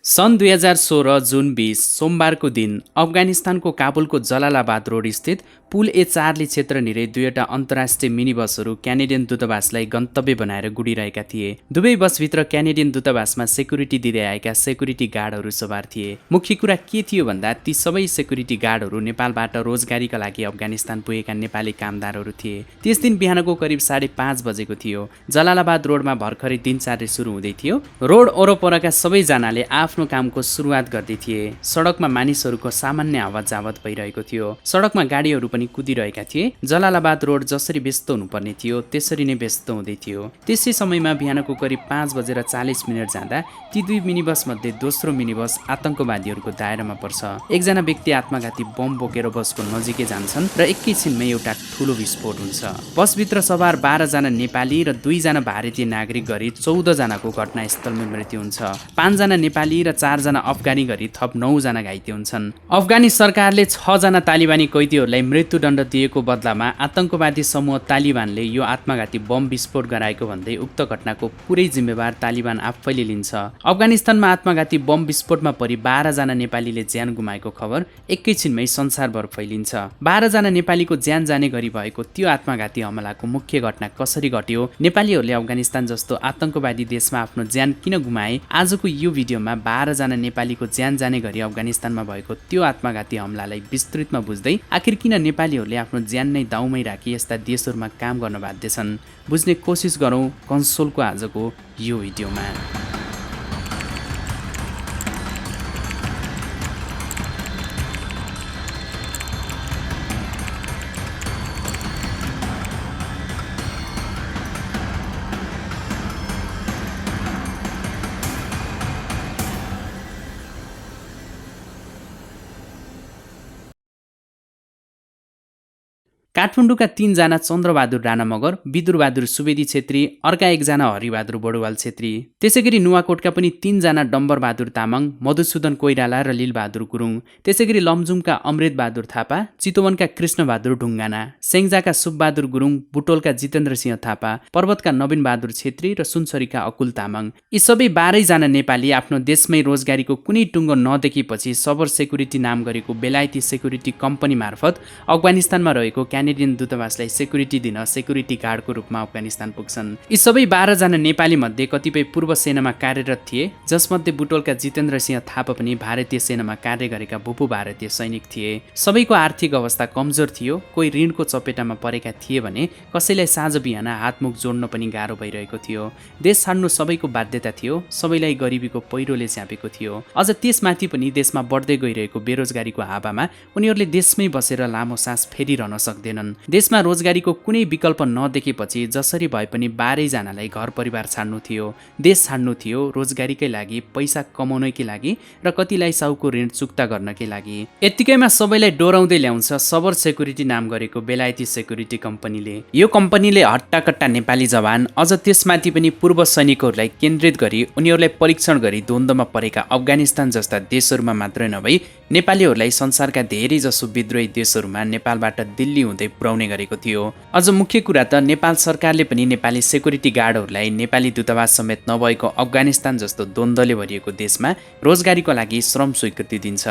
सन् 2016 जुन 20 सोमबारको दिन अफगानिस्तानको काबुलको जलालाबाद रोड स्थित पुल ए4ले क्षेत्र निरै दुईवटा अन्तर्राष्ट्रिय मिनी बसहरू क्यानेडियन दूतावासलाई गन्तव्य बनाएर गुडिरहेका थिए। दुवै बसभित्र क्यानेडियन दूतावासमा सेक्युरिटी दिँदै आएका सेक्युरिटी गार्डहरू सवार थिए। मुख्य कुरा के थियो भन्दा ती सबै सेक्युरिटी गार्डहरू नेपालबाट रोजगारीका लागि अफगानिस्तान पुगेका नेपाली कामदारहरू थिए। त्यस दिन बिहानको करिब 5:30 बजेको थियो। जलालाबाद रोडमा भर्खरै दिनचर्या सुरु हुँदै थियो। रोड वरपरका सबैजनाले आफ्नो कामको सुरुवात गर्दै थिए। सडकमा मानिसहरूको सामान्य आवत जावत भइरहेको थियो। सडकमा गाडीहरू पनि कुदिरहेका थिए। जलालाबाद रोड जसरी व्यस्त हुनुपर्ने थियो त्यसरी नै व्यस्त हुँदै थियो। त्यसै समयमा बिहानको करिब 5:40 जाँदा ती दुई मिनी बस मध्ये दोस्रो मिनी बस आतंकवादीहरूको दायरामा पर्छ। एकजना व्यक्ति आत्मघाती बम बोकेर बसको नजिकै जान्छन् र एकैछिनमै एउटा ठूलो विस्फोट हुन्छ। बसभित्र सवार 12 जना नेपाली र 2 जना भारतीय नागरिक गरी 14 जनाको घटनास्थलमा मृत्यु हुन्छ। 5 जना नेपाली र 4 जना अफगानी गरी थप 9 जना घाइते हुन्छन्। अफगानी सरकारले 6 जना तालिबानी कैदीहरूलाई मृत्युदण्ड दिएको बदलामा आतंकवादी समूह तालिबानले यो आत्मघाती बम विस्फोट गराएको भन्दै उक्त घटनाको पुरै जिम्मेवार तालिबान आफैले लिन्छ। अफगानिस्तानमा आत्मघाती बम विस्फोटमा परि 12 जना नेपालीले ज्यान गुमाएको खबर एकैछिनमै संसारभर फैलिन्छ। 12 जना नेपालीको ज्यान जाने गरी भएको त्यो आत्मघाती हमलाको मुख्य घटना कसरी घट्यो, नेपालीहरूले अफगानिस्तान जस्तो आतंकवादी देशमा आफ्नो ज्यान किन गुमाए, आजको यो भिडियोमा 12 जना नेपालीको ज्यान जाने गरी अफगानिस्तानमा भएको त्यो आत्मघाती हमलालाई विस्तृतमा बुझ्दै आखिर किन नेपालीहरूले आफ्नो ज्यान नै दाउमै राखी यस्ता देशहरूमा काम गर्न बाध्य छन् बुझ्ने कोसिस गरौँ कन्सोलको आजको यो भिडियोमा। काठमाडौँका 3 जना चन्द्रबहादुर राणा मगर, विदुरबहादुर सुवेदी छेत्री, अर्का एकजना हरिबहादुर बडुवाल छेत्री, त्यसैगरी नुवाकोटका पनि 3 जना डम्बरबहादुर तामाङ, मधुसूदन कोइराला र लीलबहादुर गुरुङ, त्यसैगरी लमजुङका अमृतबहादुर थापा, चितवनका कृष्णबहादुर ढुङ्गाना, सेङ्जाका सुबबहादुर गुरुङ, बुटोलका जितेन्द्र सिंह थापा, पर्वतका नवीनबहादुर छेत्री र सुनसरीका अकुल तामाङ, यी सबै 12 जना नेपाली आफ्नो देशमै रोजगारीको कुनै टुङ्गो नदेखेपछि सबर सेक्युरिटी नाम गरेको बेलायती सेक्युरिटी कम्पनी मार्फत अफगानिस्तानमा रहेको क्यानेडियन दूतावासलाई सेक्युरिटी दिन सेक्युरिटी गार्डको रूपमा अफगानिस्तान पुग्छन्। यी सबै 12 जना नेपाली मध्ये कतिपय पूर्व सेनामा कार्यरत थिए, जसमध्ये बुटोलका जितेन्द्र सिंह थापा पनि भारतीय सेनामा कार्य गरेका भूपू भारतीय सैनिक थिए। सबैको आर्थिक अवस्था कमजोर थियो, कोही ऋणको चपेटामा परेका थिए भने कसैलाई साँझ बिहान हातमुख जोड्न पनि गाह्रो भइरहेको थियो। देश छाड्नु सबैको बाध्यता थियो, सबैलाई गरिबीको पहिरोले च्यापेको थियो। अझ त्यसमाथि पनि देशमा बढ्दै गइरहेको बेरोजगारीको हावामा उनीहरूले देशमै बसेर लामो सास फेरिरहन सक्दैनन्। देशमा रोजगारीको कुनै विकल्प नदेखेपछि जसरी भए पनि 12 जनालाई घर परिवार छाड्नु थियो, देश छाड्नु थियो, रोजगारीकै लागि, पैसा कमाउनकै लागि र कतिलाई साउको ऋण चुक्ता गर्नकै लागि। यत्तिकैमा सबैलाई डोराउँदै ल्याउँछ सबर सेक्युरिटी नाम गरेको बेलायती सेक्युरिटी कम्पनीले। यो कम्पनीले हट्टाकट्टा नेपाली जवान, अझ त्यसमाथि पनि पूर्व सैनिकहरूलाई केन्द्रित गरी उनीहरूलाई परीक्षण गरी द्वन्द्वमा परेका अफगानिस्तान जस्ता देशहरूमा मात्रै नभई नेपालीहरूलाई संसारका धेरै जसो विद्रोही देशहरूमा नेपालबाट दिल्ली हुँदै पुर्याउने गरेको थियो। अझ मुख्य कुरा त नेपाल सरकारले पनि नेपाली सेक्युरिटी गार्डहरूलाई नेपाली दूतावास समेत नभएको अफगानिस्तान जस्तो द्वन्द्वले भरिएको देशमा रोजगारीको लागि श्रम स्वीकृति दिन्छ।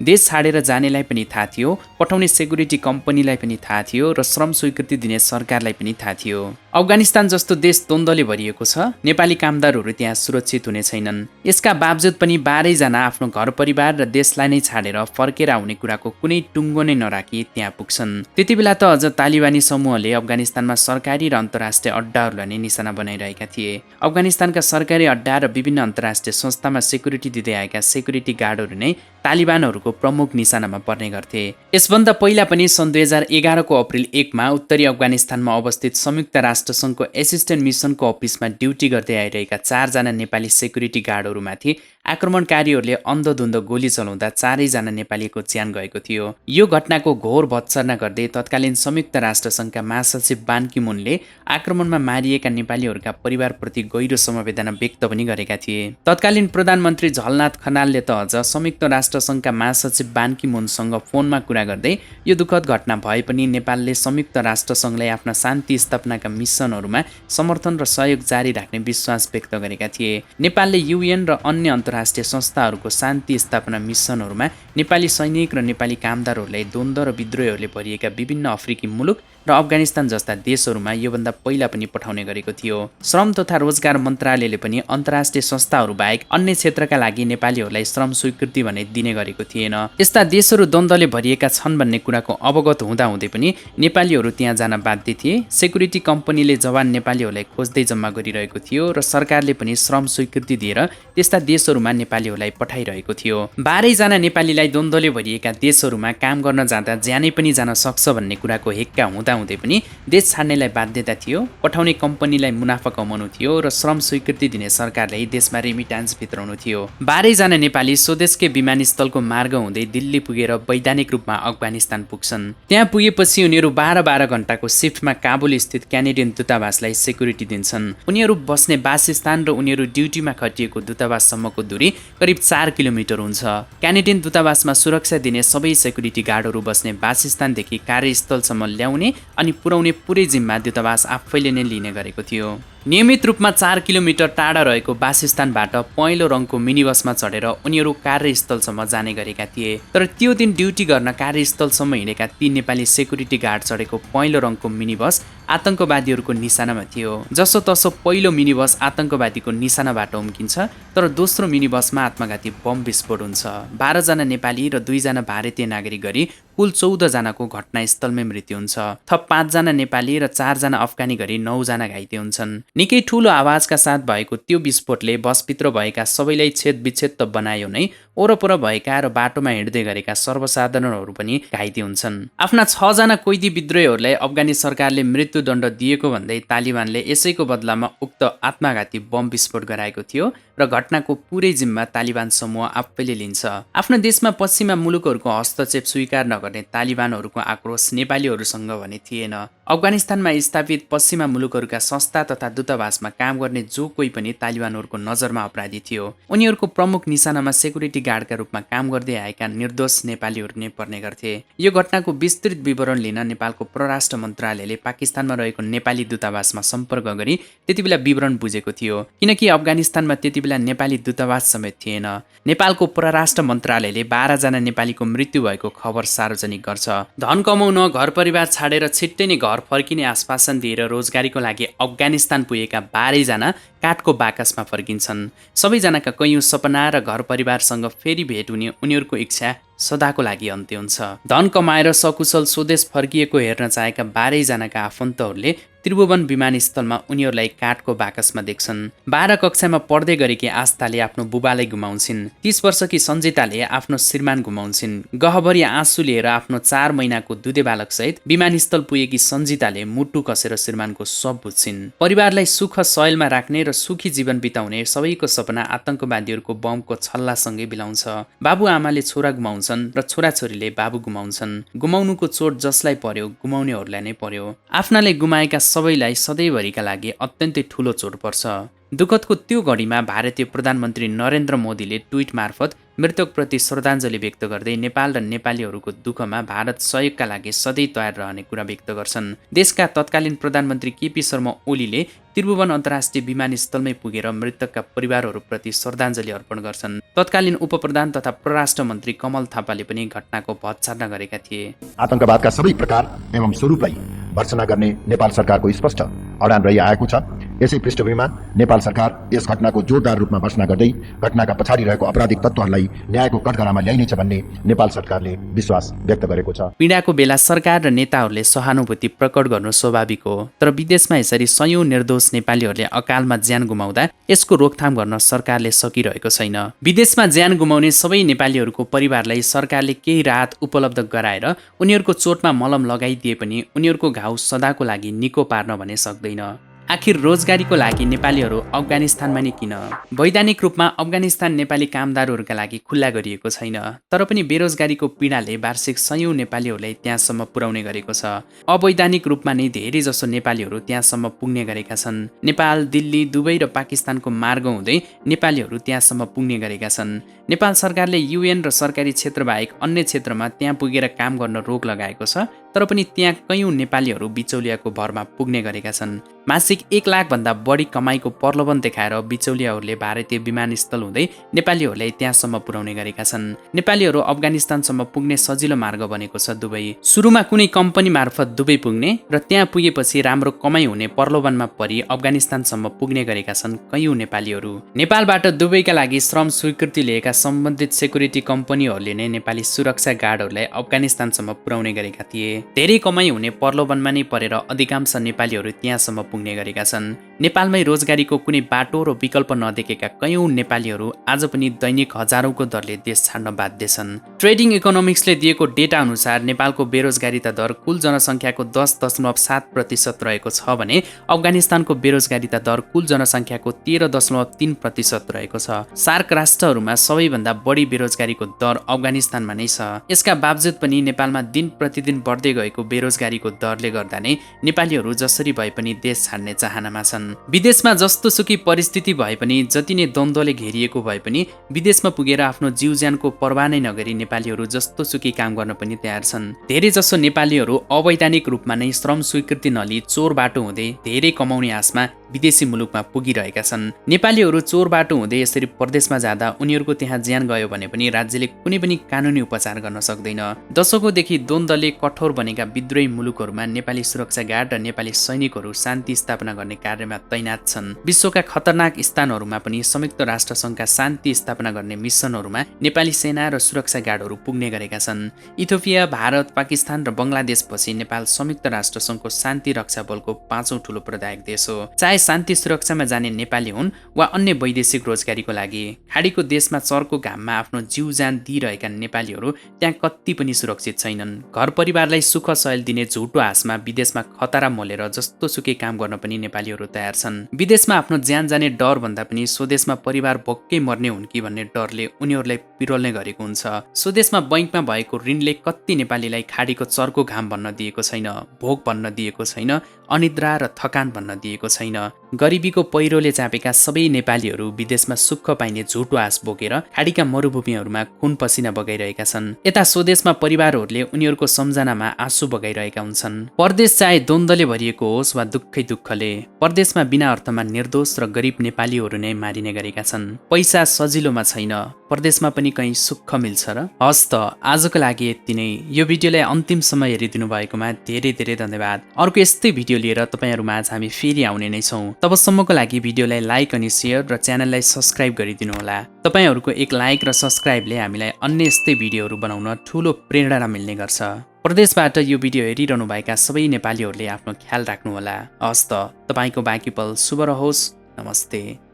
देश छाडेर जानेलाई पनि थाहा थियो, पठाउने सेक्युरिटी कम्पनीलाई पनि थाहा थियो र श्रम स्वीकृति दिने सरकारलाई पनि थाहा थियो। अफगानिस्तान जस्तो देश द्वन्द्वले भरिएको छ, नेपाली कामदारहरू त्यहाँ सुरक्षित हुने छैनन्। यसका बावजुद पनि 12 जना आफ्नो घर परिवार र देशलाई नै छाडेर फर्केर आउने कुराको कुनै टुङ्गो नै नराखी त्यहाँ पुग्छन्। त्यति बेला त अझ तालिबानी समूहले अफगानिस्तानमा सरकारी र अन्तर्राष्ट्रिय अड्डाहरूलाई नै निशाना बनाइरहेका थिए। अफगानिस्तानका सरकारी अड्डा र विभिन्न अन्तर्राष्ट्रिय संस्थामा सेक्युरिटी दिँदै आएका सेक्युरिटी गार्डहरू नै तालिबानहरूको प्रमुख निशानामा पर्ने गर्थे। यसभन्दा पहिला पनि सन् 2011 को अप्रिल 1 मा उत्तरी अफगानिस्तानमा अवस्थित संयुक्त राष्ट्रसङ्घको एसिस्टेन्ट मिसनको अफिसमा ड्युटी गर्दै आइरहेका 4 जना नेपाली सेक्युरिटी गार्डहरूमाथि आक्रमणकारीहरूले अन्धधुन्ध गोली चलाउँदा 4 जना नेपालीको ज्यान गएको थियो। यो घटनाको घोर भत्सना गर्दै तत्कालीन संयुक्त राष्ट्रसङ्घका महासचिव बान की मुनले आक्रमणमा मारिएका नेपालीहरूका परिवारप्रति गहिरो समवेदना व्यक्त पनि गरेका थिए। तत्कालीन प्रधानमन्त्री झलनाथ खनालले त अझ संयुक्त राष्ट्रसङ्घका महासचिव बान की मुनसँग फोनमा कुरा गर्दै यो दुःखद घटना भए पनि नेपालले संयुक्त राष्ट्रसङ्घलाई आफ्ना शान्ति स्थापनाका मिसनहरूमा समर्थन र सहयोग जारी राख्ने विश्वास व्यक्त गरेका थिए। नेपालले UN र अन्य अन्तर्राष्ट्रिय संस्थाहरूको शान्ति स्थापना मिसनहरूमा नेपाली सैनिक र नेपाली कामदारहरूलाई द्वन्द्व र विद्रोहहरूले भरिएका विभिन्न अफ्रिकी मुलुक र अफगानिस्तान जस्ता देशहरूमा योभन्दा पहिला पनि पठाउने गरेको थियो। श्रम तथा रोजगार मन्त्रालयले पनि अन्तर्राष्ट्रिय संस्थाहरू बाहेक अन्य क्षेत्रका लागि नेपालीहरूलाई श्रम स्वीकृति भने दिने गरेको थिएन। यस्ता देशहरू द्वन्द्वले भरिएका छन् भन्ने कुराको अवगत हुँदाहुँदै पनि नेपालीहरू त्यहाँ जान बाध्य थिए। सेक्युरिटी कम्पनीले जवान नेपालीहरूलाई खोज्दै जम्मा गरिरहेको थियो र सरकारले पनि श्रम स्वीकृति दिएर त्यस्ता देशहरूमा नेपालीहरूलाई पठाइरहेको थियो। 12 जना नेपालीलाई द्वन्द्वले भरिएका देशहरूमा काम गर्न जाँदा ज्यानै पनि जान सक्छ भन्ने कुराको हेक्का हुँदै पनि देश छाड्नेलाई बाध्यता थियो। पठाउने कम्पनीलाई मुनाफा कमाउनु थियो र श्रम स्वीकृति दिने सरकारले देशमा रेमिटान्स भित्राउनु थियो। 12 जना नेपाली स्वदेशकै विमानस्थलको मार्ग हुँदै दिल्ली पुगेर वैधानिक रूपमा अफगानिस्तान पुग्छन्। त्यहाँ पुगेपछि उनीहरू 12 घण्टाको शिफ्टमा काबुल स्थित क्यानेडियन दूतावासलाई सेक्युरिटी दिन्छन्। उनीहरू बस्ने वासस्थान र उनीहरू ड्युटीमा खटिएको दूतावाससम्मको दूरी करिब 4 किलोमिटर हुन्छ। क्यानेडियन दूतावासमा सुरक्षा दिने सबै सेक्युरिटी गार्डहरू बस्ने वासस्थानदेखि कार्यस्थलसम्म ल्याउने अनि पुर्याउने पुरै जिम्मा दूतावास आफैले नै लिने गरेको थियो। नियमित रूपमा 4 किलोमिटर टाढा रहेको वासस्थानबाट पहेँलो रङको मिनी बसमा चढेर उनीहरू कार्यस्थलसम्म जाने गरेका थिए। तर त्यो दिन ड्युटी गर्न कार्यस्थलसम्म हिँडेका 3 नेपाली सेक्युरिटी गार्ड चढेको पहेँलो रङको मिनी बस आतंकवादीहरूको निशानामा थियो। जसोतसो पहिलो मिनी बस आतंकवादीको निशानाबाट उम्किन्छ, तर दोस्रो मिनी बसमा आत्मघाती बम विस्फोट हुन्छ। 12 जना नेपाली र 2 जना भारतीय नागरिक गरी कुल 14 जनाको घटनास्थलमै मृत्यु हुन्छ। थप 5 जना नेपाली र 4 जना अफगानी गरी 9 जना घाइते हुन्छन्। निकै ठूलो आवाजका साथ भएको त्यो विस्फोटले बसभित्र भएका सबैलाई छेदविच्छेद त बनायो नै, ओरपर भएका र बाटोमा हिँड्दै गरेका सर्वसाधारणहरू पनि घाइते हुन्छन्। आफ्ना 6 जना कैदी विद्रोहीहरूलाई अफगानी सरकारले मृत्युदण्ड दिएको भन्दै तालिबानले यसैको बदलामा उक्त आत्मघाती बम विस्फोट गराएको थियो र घटनाको पुरै जिम्मा तालिबान समूह आफैले लिन्छ। आफ्नो देशमा पश्चिमा मुलुकहरूको हस्तक्षेप स्वीकार नगर्ने तालिबानहरूको आक्रोश नेपालीहरूसँग भने थिएन। अफगानिस्तानमा स्थापित पश्चिमा मुलुकहरूका संस्था तथा दूतावासमा काम गर्ने जो कोही पनि तालिबानहरूको नजरमा अपराधी थियो। उनीहरूको प्रमुख निशानामा सेक्युरिटी गार्डका रूपमा काम गर्दै आएका निर्दोष नेपालीहरू नै पर्ने गर्थे। यो घटनाको विस्तृत विवरण लिन नेपालको परराष्ट्र मन्त्रालयले पाकिस्तानमा रहेको नेपाली दूतावासमा सम्पर्क गरी त्यतिबेला विवरण बुझेको थियो, किनकि अफगानिस्तानमा त्यतिबेला नेपाली दूतावास समेत थिएन। नेपालको परराष्ट्र मन्त्रालयले 12 जना नेपालीको मृत्यु भएको खबर सार्वजनिक गर्छ। धन कमाउन घर परिवार छाडेर छिट्टै नै घर फर्किने आश्वासन दिएर रोजगारीको लागि अफगानिस्तान पुगेका 12 जना काठको बाकसमा फर्किन्छन्। सबैजनाका कैयौं सपना र घर परिवारसँग फेरि भेट हुने उनीहरूको इच्छा सदाको लागि अन्त्य हुन्छ। धन कमाएर सकुशल स्वदेश फर्किएको हेर्न चाहेका 12 जनाका आफन्तहरूले त्रिभुवन विमानस्थलमा उनीहरूलाई काठको बाकसमा देख्छन्। 12 कक्षामा पढ्दै गरेकी आस्थाले आफ्नो बुबालाई गुमाउँछिन्। 30 वर्षकी सञ्जिताले आफ्नो श्रीमान गुमाउँछिन्। गहभरी आँसु लिएर आफ्नो 4 महिनाको दुधे बालकसहित विमानस्थल पुगेकी सञ्जिताले मुटु कसेर श्रीमानको शव बुझ्छिन्। परिवारलाई सुख सयलमा राख्ने र सुखी जीवन बिताउने सबैको सपना आतंकवादीहरूको बमको छल्लासँगै बिलाउँछ। बाबुआमाले छोरा गुमाउँछन् र छोराछोरीले बाबु गुमाउँछन्। गुमाउनुको चोट जसलाई पर्यो गुमाउनेहरूलाई नै पर्यो। आफ्नाले गुमाएका सबैलाई सधैँभरिका लागि अत्यन्तै ठूलो चोट पर्छ। दुःखदको त्यो घडीमा भारतीय प्रधानमन्त्री नरेन्द्र मोदीले ट्विट मार्फत मृतकप्रति श्रद्धाञ्जली व्यक्त गर्दै नेपाल र नेपालीहरूको दुःखमा भारत सहयोगका लागि सधैँ तयार रहने कुरा व्यक्त गर्छन्। देशका तत्कालीन प्रधानमन्त्री केपी शर्मा ओलीले त्रिभुवन अन्तर्राष्ट्रिय विमानस्थलमै पुगेर मृतकका परिवारहरूप्रति श्रद्धाञ्जली अर्पण गर्छन्। तत्कालीन उपप्रधान तथा परराष्ट्र मन्त्री कमल थापाले पनि घटनाको भत्सार्न गरेका थिए। आतंकवादका सबै प्रकार एवं स्वरूपलाई भर्त्सना गर्ने नेपाल सरकारको स्पष्ट अडान रहिआएको छ। यसै पृष्ठभूमिमा नेपाल सरकार यस घटनाको जोरदार रूपमा भर्त्सना गर्दै घटनाका पछाडि रहेको आपराधिक तत्त्वहरूलाई न्यायको कठघरामा ल्याइनेछ भन्ने नेपाल सरकारले विश्वास व्यक्त गरेको छ। पीडाको बेला सरकार र नेताहरूले सहानुभूति प्रकट गर्नु स्वाभाविक हो, तर विदेशमा यसरी सयौं निर्दोष नेपालीहरूले अकालमा ज्यान गुमाउँदा यसको रोकथाम गर्न सरकारले सकिरहेको छैन। विदेशमा ज्यान गुमाउने सबै नेपालीहरूको परिवारलाई सरकारले केही राहत उपलब्ध गराएर उनीहरूको चोटमा मलम लगाइदिए पनि उनीहरूको घाउ सदाको लागि निको पार्न भने सक्दैन। आखिर रोजगारीको लागि नेपालीहरू अफगानिस्तानमा नै किन? वैधानिक रूपमा अफगानिस्तान नेपाली कामदारहरूका लागि खुल्ला गरिएको छैन, तर पनि बेरोजगारीको पीडाले वार्षिक सयौं नेपालीहरूलाई त्यहाँसम्म पुर्याउने गरेको छ। अवैधानिक रूपमा नै धेरै जसो नेपालीहरू त्यहाँसम्म पुग्ने गरेका छन्। नेपाल, दिल्ली, दुबई र पाकिस्तानको मार्ग हुँदै नेपालीहरू त्यहाँसम्म पुग्ने गरेका छन्। नेपाल सरकारले UN र सरकारी क्षेत्र बाहेक अन्य क्षेत्रमा त्यहाँ पुगेर काम गर्न रोक लगाएको छ, तर पनि त्यहाँ कैयौँ नेपालीहरू बिचौलियाको भरमा पुग्ने गरेका छन्। मासिक 1 लाखभन्दा बढी कमाइको प्रलोभन देखाएर बिचौलियाहरूले भारतीय विमानस्थल हुँदै नेपालीहरूलाई त्यहाँसम्म पुर्याउने गरेका छन्। नेपालीहरू अफगानिस्तानसम्म पुग्ने सजिलो मार्ग बनेको छ दुबई। सुरुमा कुनै कम्पनी मार्फत दुबई पुग्ने र त्यहाँ पुगेपछि राम्रो कमाइ हुने प्रलोभनमा परि अफगानिस्तानसम्म पुग्ने गरेका छन् कैयौँ नेपालीहरू। नेपालबाट दुबईका लागि श्रम स्वीकृति लिएका सम्बन्धित सेक्युरिटी कम्पनीहरूले नै नेपाली सुरक्षा गार्डहरूलाई अफगानिस्तानसम्म पुर्याउने गरेका थिए। धेरै कमाइ हुने प्रलोभनमा नै परेर अधिकांश नेपालीहरू त्यहाँसम्म पुग्ने गरेका छन्। नेपालमै रोजगारीको कुनै बाटो र विकल्प नदेखेका कैयौँ नेपालीहरू आज पनि दैनिक हजारौंको दरले देश छाड्न बाध्य छन्। ट्रेडिङ इकोनोमिक्सले दिएको डेटा अनुसार नेपालको बेरोजगारीता दर कुल जनसङ्ख्याको 10.7% रहेको छ भने अफगानिस्तानको बेरोजगारीता दर कुल जनसङ्ख्याको 13.3% रहेको छ। सार्क राष्ट्रहरूमा सबैभन्दा बढी बेरोजगारीको दर अफगानिस्तानमा नै छ। यसका बावजुद पनि नेपालमा दिन प्रतिदिन बढ्दै गएको बेरोजगारीको दरले गर्दा नै नेपालीहरू जसरी भए पनि देश छाड्ने चाहनामा छन्। विदेशमा जस्तोसुकै परिस्थिति भए पनि, जति नै द्वन्द्वले घेरिएको भए पनि विदेशमा पुगेर आफ्नो जीवज्यानको परवाह नै नगरी नेपालीहरू जस्तोसुकै काम गर्न पनि तयार छन्। धेरै जसो नेपालीहरू अवैधानिक रूपमा नै श्रम स्वीकृति नलिई चोर बाटो हुँदै धेरै कमाउने आशमा विदेशी मुलुकमा पुगिरहेका छन्। नेपालीहरू चोर बाटो हुँदै यसरी परदेशमा जाँदा उनीहरूको त्यहाँ ज्यान गयो भने पनि राज्यले कुनै पनि कानुनी उपचार गर्न सक्दैन। दशकौंदेखि द्वन्द्वले कठोर बनेका विद्रोही मुलुकहरूमा नेपाली सुरक्षा गार्ड र नेपाली सैनिकहरू शान्ति स्थापना गर्ने कार्यमा तैनात छन्। विश्वका खतरनाक स्थानहरूमा पनि संयुक्त राष्ट्र संघका शान्ति स्थापना गर्ने मिसनहरूमा नेपाली सेना र सुरक्षा गार्डहरू पुग्ने गरेका छन्। इथियोपिया, भारत, पाकिस्तान र बङ्गलादेशपछि नेपाल संयुक्त राष्ट्र संघको शान्ति रक्षा बलको 5औं ठूलो प्रदायक देश हो। चाहे शान्ति सुरक्षामा जाने नेपाली हुन् वा अन्य वैदेशिक रोजगारीको लागि, खाडीको देशमा चरको घाममा आफ्नो जीवज्यान दिइरहेका नेपालीहरू त्यहाँ कति पनि सुरक्षित छैनन्। घर परिवारलाई सुख सहल दिने झुटो आशमा विदेशमा खतरा मोलेर जस्तोसुकै काम गर्न पनि नेपालीहरू तयार छन्। विदेशमा आफ्नो ज्यान जाने डर भन्दा पनि स्वदेशमा परिवार भोकै मर्ने हुन् कि भन्ने डरले उनीहरूलाई पिरोल्ने गरेको हुन्छ। स्वदेशमा बैंकमा भएको ऋणले कति नेपालीलाई खाडीको चरको घाम भन्न दिएको छैन, भोक भन्न दिएको छैन, अनिद्रा र थकान भन्न दिएको छैन। गरिबीको पहिरोले चापेका सबै नेपालीहरू विदेशमा सुख पाइने झुटो आश बोकेर खाडीका मरुभूमिहरूमा खुन पसिना बगाइरहेका छन्। यता स्वदेशमा परिवारहरूले उनीहरूको सम्झनामा आँसु बगाइरहेका हुन्छन्। परदेश चाहे द्वन्द्वले भरिएको होस् वा दुःखै दुःखले, परदेशमा बिना अर्थमा निर्दोष र गरिब नेपालीहरू नै मारिने गरेका छन्। पैसा सजिलोमा छैन, परदेशमा पनि कहीँ सुख मिल्छ र? हस् त, आजको लागि यति नै। यो भिडियोलाई अन्तिमसम्म हेरिदिनु भएकोमा धेरै धेरै धन्यवाद। अर्को यस्तै भिडियो लिएर तपाईहरुमाझ हामी फेरि आउने नै छौं। तबसम्मको लागि भिडियोलाई लाइक अनि शेयर र च्यानललाई सब्स्क्राइब गरिदिनु होला। तपाईहरुको एक लाइक र सब्स्क्राइबले हामीलाई अन्य यस्तै भिडियोहरू बनाउन ठूलो प्रेरणा मिल्ने गर्छ। प्रदेशबाट यो भिडियो हेरिरहनु भएका सबै नेपालीहरूले आफ्नो ख्याल राख्नुहोला। हस् त, तपाईको बाँकी पल शुभ रहोस्। नमस्ते।